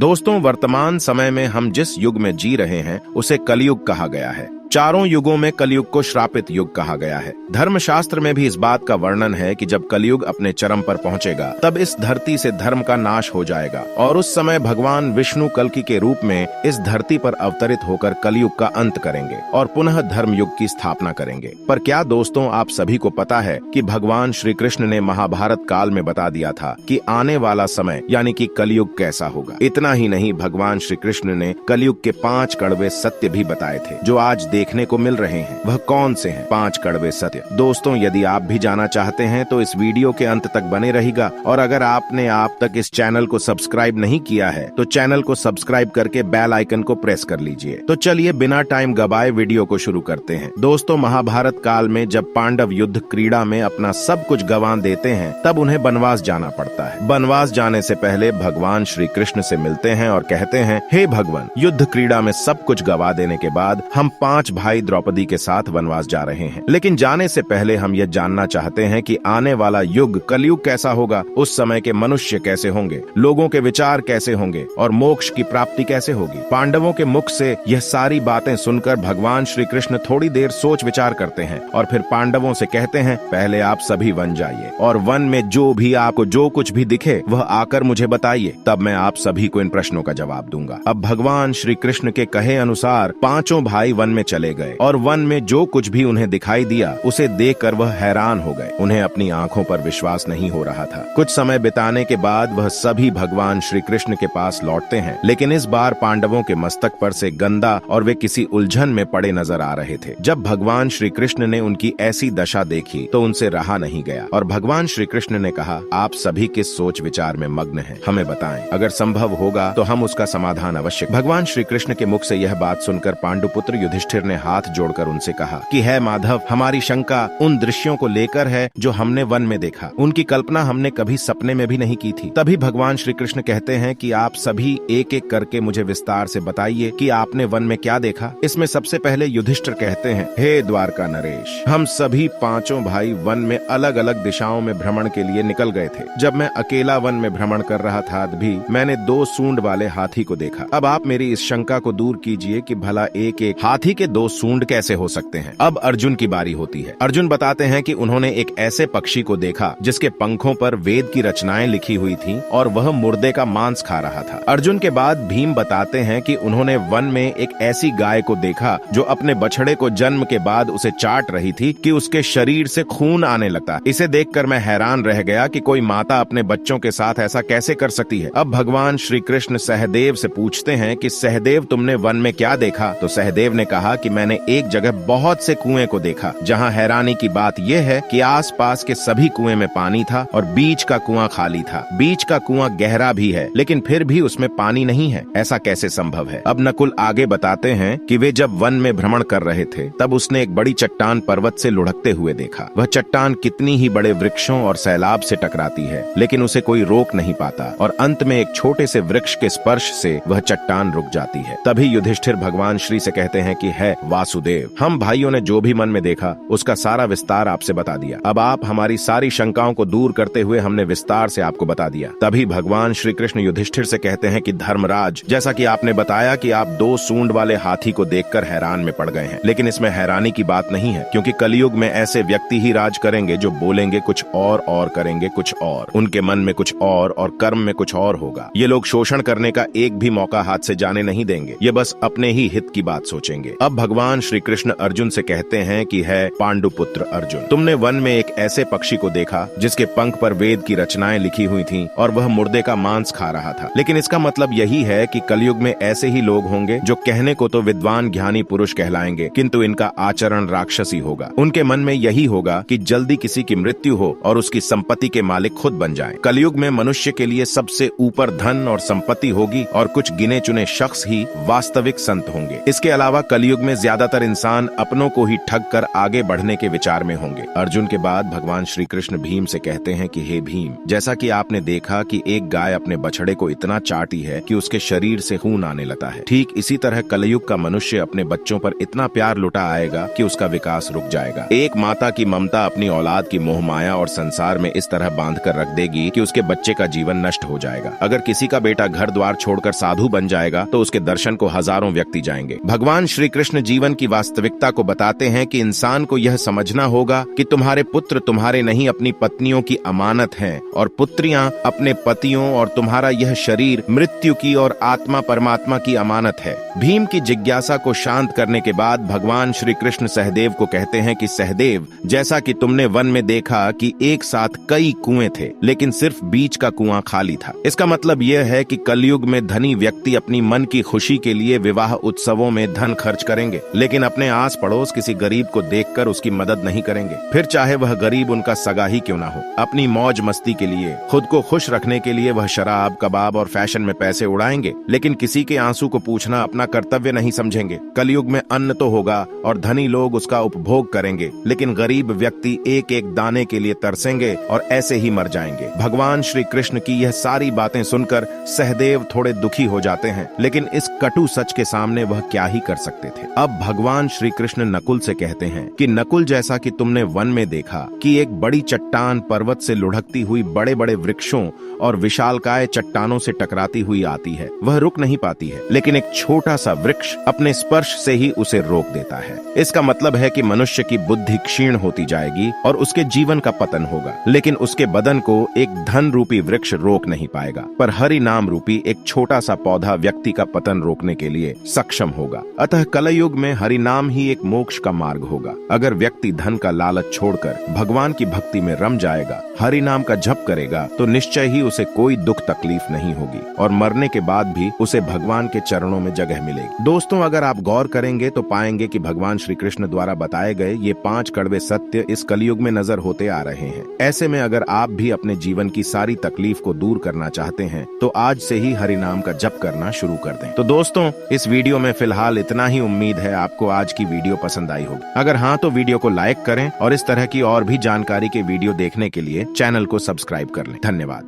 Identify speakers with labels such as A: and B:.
A: दोस्तों, वर्तमान समय में हम जिस युग में जी रहे हैं उसे कलयुग कहा गया है। चारों युगों में कलयुग को श्रापित युग कहा गया है। धर्मशास्त्र में भी इस बात का वर्णन है कि जब कलयुग अपने चरम पर पहुंचेगा तब इस धरती से धर्म का नाश हो जाएगा और उस समय भगवान विष्णु कल्कि के रूप में इस धरती पर अवतरित होकर कलयुग का अंत करेंगे और पुनः धर्म युग की स्थापना करेंगे। पर क्या दोस्तों, आप सभी को पता है कि भगवान श्री कृष्ण ने महाभारत काल में बता दिया था कि आने वाला समय यानी कि कलयुग कैसा होगा। इतना ही नहीं, भगवान श्री कृष्ण ने कलयुग के 5 कड़वे सत्य भी बताए थे जो आज देखने को मिल रहे हैं। वह कौन से हैं 5 कड़वे सत्य? दोस्तों, यदि आप भी जाना चाहते हैं तो इस वीडियो के अंत तक बने रहिएगा और अगर आपने आप तक इस चैनल को सब्सक्राइब नहीं किया है तो चैनल को सब्सक्राइब करके बेल आइकन को प्रेस कर लीजिए। तो चलिए बिना टाइम गवाए वीडियो को शुरू करते हैं। दोस्तों, महाभारत काल में जब पांडव युद्ध क्रीड़ा में अपना सब कुछ गंवा देते हैं तब उन्हें वनवास जाना पड़ता है। वनवास जाने से पहले भगवान श्री कृष्ण से मिलते हैं और कहते हैं, हे भगवान, युद्ध क्रीड़ा में सब कुछ गंवा देने के बाद हम 5 भाई द्रौपदी के साथ वनवास जा रहे हैं। लेकिन जाने से पहले हम ये जानना चाहते हैं कि आने वाला युग कलयुग कैसा होगा, उस समय के मनुष्य कैसे होंगे, लोगों के विचार कैसे होंगे और मोक्ष की प्राप्ति कैसे होगी। पांडवों के मुख से यह सारी बातें सुनकर भगवान श्री कृष्ण थोड़ी देर सोच विचार करते हैं और फिर पांडवों से कहते हैं, पहले आप सभी वन जाइए और वन में जो भी आपको जो कुछ भी दिखे वह आकर मुझे बताइए, तब मैं आप सभी को इन प्रश्नों का जवाब दूंगा। अब भगवान श्री कृष्ण के कहे अनुसार 5 भाई वन में चले गए और वन में जो कुछ भी उन्हें दिखाई दिया उसे देखकर वह हैरान हो गए। उन्हें अपनी आंखों पर विश्वास नहीं हो रहा था। कुछ समय बिताने के बाद वह सभी भगवान श्री कृष्ण के पास लौटते हैं, लेकिन इस बार पांडवों के मस्तक पर से गंदा और वे किसी उलझन में पड़े नजर आ रहे थे। जब भगवान श्री कृष्ण ने उनकी ऐसी दशा देखी तो उनसे रहा नहीं गया और भगवान श्री कृष्ण ने कहा, आप सभी किस सोच विचार में मग्न हैं, हमें बताएं। अगर संभव होगा तो हम उसका समाधान अवश्य। भगवान श्री कृष्ण के मुख से यह बात सुनकर पांडुपुत्र युधिष्ठिर ने हाथ जोड़कर उनसे कहा कि है माधव, हमारी शंका उन दृश्यों को लेकर है जो हमने वन में देखा। उनकी कल्पना हमने कभी सपने में भी नहीं की थी। तभी भगवान श्री कृष्ण कहते हैं कि आप सभी एक एक करके मुझे विस्तार से बताइए कि आपने वन में क्या देखा। इसमें सबसे पहले युधिष्ठिर कहते हैं, हे द्वारका नरेश, हम सभी 5 भाई वन में अलग अलग दिशाओं में भ्रमण के लिए निकल गए थे। जब मैं अकेला वन में भ्रमण कर रहा था भी मैंने 2 सूंड वाले हाथी को देखा। अब आप मेरी इस शंका को दूर कीजिए कि भला एक एक हाथी के 2 सूंड कैसे हो सकते हैं। अब अर्जुन की बारी होती है। अर्जुन बताते हैं कि उन्होंने एक ऐसे पक्षी को देखा जिसके पंखों पर वेद की रचनाएं लिखी हुई थीं और वह मुर्दे का मांस खा रहा था। अर्जुन के बाद भीम बताते हैं कि उन्होंने वन में एक ऐसी गाय को देखा जो अपने बछड़े को जन्म के बाद उसे चाट रही थी कि उसके शरीर से खून आने लगता। इसे देखकर मैं हैरान रह गया कि कोई माता अपने बच्चों के साथ ऐसा कैसे कर सकती है। अब भगवान श्री कृष्ण सहदेव से पूछते हैं कि सहदेव, तुमने वन में क्या देखा? तो सहदेव ने कहा कि मैंने एक जगह बहुत से कुएं को देखा जहां हैरानी की बात यह है कि आसपास के सभी कुएं में पानी था और बीच का कुआं खाली था। बीच का कुआं गहरा भी है लेकिन फिर भी उसमें पानी नहीं है। ऐसा कैसे संभव है? अब नकुल आगे बताते हैं कि वे जब वन में भ्रमण कर रहे थे तब उसने एक बड़ी चट्टान पर्वत से लुढ़कते हुए देखा। वह चट्टान कितनी ही बड़े वृक्षों और सैलाब से टकराती है लेकिन उसे कोई रोक नहीं पाता और अंत में एक छोटे से वृक्ष के स्पर्श से वह चट्टान रुक जाती है। तभी युधिष्ठिर भगवान श्री से कहते हैं कि है वासुदेव, हम भाइयों ने जो भी मन में देखा उसका सारा विस्तार आपसे बता दिया। अब आप हमारी सारी शंकाओं को दूर करते हुए हमने विस्तार से आपको बता दिया। तभी भगवान श्री कृष्ण युधिष्ठिर से कहते हैं कि धर्मराज, जैसा कि आपने बताया कि आप 2 सूंड वाले हाथी को देखकर हैरान में पड़ गए हैं, लेकिन इसमें हैरानी की बात नहीं है क्योंकि कलयुग में ऐसे व्यक्ति ही राज करेंगे जो बोलेंगे कुछ और करेंगे कुछ और, उनके मन में कुछ और कर्म में कुछ और होगा। ये लोग शोषण करने का एक भी मौका हाथ से जाने नहीं देंगे। ये बस अपने ही हित की बात सोचेंगे। अब भगवान श्री कृष्ण अर्जुन से कहते हैं कि है पांडुपुत्र अर्जुन, तुमने वन में एक ऐसे पक्षी को देखा जिसके पंख पर वेद की रचनाएं लिखी हुई थीं और वह मुर्दे का मांस खा रहा था। लेकिन इसका मतलब यही है कि कलयुग में ऐसे ही लोग होंगे जो कहने को तो विद्वान ज्ञानी पुरुष कहलाएंगे किंतु इनका आचरण राक्षसी होगा। उनके मन में यही होगा कि जल्दी किसी की मृत्यु हो और उसकी संपत्ति के मालिक खुद बन जाएं। कलयुग में मनुष्य के लिए सबसे ऊपर धन और संपत्ति होगी और कुछ गिने चुने शख्स ही वास्तविक संत होंगे। इसके अलावा कलयुग में में ज्यादातर इंसान अपनों को ही ठग कर आगे बढ़ने के विचार में होंगे। अर्जुन के बाद भगवान श्री कृष्ण भीम से कहते हैं कि हे भीम, जैसा कि आपने देखा कि एक गाय अपने बछड़े को इतना चाटती है कि उसके शरीर से खून आने लगता है, ठीक इसी तरह कलयुग का मनुष्य अपने बच्चों पर इतना प्यार लुटा आएगा कि उसका विकास रुक जाएगा। एक माता की ममता अपनी औलाद की मोह माया और संसार में इस तरह बांध कर रख देगी कि उसके बच्चे का जीवन नष्ट हो जाएगा। अगर किसी का बेटा घर द्वार छोड़कर साधु बन जाएगा तो उसके दर्शन को हजारों व्यक्ति जाएंगे। भगवान श्री कृष्ण जीवन की वास्तविकता को बताते हैं कि इंसान को यह समझना होगा कि तुम्हारे पुत्र तुम्हारे नहीं अपनी पत्नियों की अमानत हैं, और पुत्रियां अपने पतियों, और तुम्हारा यह शरीर मृत्यु की और आत्मा परमात्मा की अमानत है। भीम की जिज्ञासा को शांत करने के बाद भगवान श्री कृष्ण सहदेव को कहते हैं कि सहदेव, जैसा कि तुमने वन में देखा कि एक साथ कई कुएं थे लेकिन सिर्फ बीच का कुआं खाली था। इसका मतलब यह है कि कलयुग में धनी व्यक्ति अपनी मन की खुशी के लिए विवाह उत्सवों में धन खर्च करेंगे, लेकिन अपने आस पड़ोस किसी गरीब को देखकर उसकी मदद नहीं करेंगे, फिर चाहे वह गरीब उनका सगा ही क्यों ना हो। अपनी मौज मस्ती के लिए, खुद को खुश रखने के लिए वह शराब, कबाब और फैशन में पैसे उड़ाएंगे, लेकिन किसी के आंसू को पूछना अपना कर्तव्य नहीं समझेंगे। कलयुग में अन्न तो होगा और धनी लोग उसका उपभोग करेंगे, लेकिन गरीब व्यक्ति एक एक दाने के लिए तरसेंगे और ऐसे ही मर जाएंगे। भगवान श्री कृष्ण की यह सारी बातें सुनकर सहदेव थोड़े दुखी हो जाते हैं, लेकिन इस कटु सच के सामने वह क्या ही कर सकते थे। अब भगवान श्री कृष्ण नकुल से कहते हैं कि नकुल, जैसा कि तुमने वन में देखा कि एक बड़ी चट्टान पर्वत से लुढ़कती हुई बड़े बड़े वृक्षों और विशालकाय चट्टानों से टकराती हुई आती है, वह रुक नहीं पाती है, लेकिन एक छोटा सा वृक्ष अपने स्पर्श से ही उसे रोक देता है। इसका मतलब है कि मनुष्य की बुद्धि क्षीण होती जाएगी और उसके जीवन का पतन होगा, लेकिन उसके बदन को एक धन रूपी वृक्ष रोक नहीं पाएगा, पर हरि नाम रूपी एक छोटा सा पौधा व्यक्ति का पतन रोकने के लिए सक्षम होगा। अतः कलयुग में हरि नाम ही एक मोक्ष का मार्ग होगा। अगर व्यक्ति धन का लालच छोड़कर भगवान की भक्ति में रम जाएगा, हरि नाम का जप करेगा, तो निश्चय ही उसे कोई दुख तकलीफ नहीं होगी और मरने के बाद भी उसे भगवान के चरणों में जगह मिलेगी। दोस्तों, अगर आप गौर करेंगे तो पाएंगे कि भगवान श्री कृष्ण द्वारा बताए गए ये 5 कड़वे सत्य इस कलयुग में नजर होते आ रहे हैं। ऐसे में अगर आप भी अपने जीवन की सारी तकलीफ को दूर करना चाहते हैं तो आज से ही हरि नाम का जप करना शुरू कर दें। तो दोस्तों, इस वीडियो में फिलहाल इतना ही। उम्मीद है आपको आज की वीडियो पसंद आई होगी। अगर हाँ तो वीडियो को लाइक करें और इस तरह की और भी जानकारी के वीडियो देखने के लिए चैनल को सब्सक्राइब कर लें। धन्यवाद।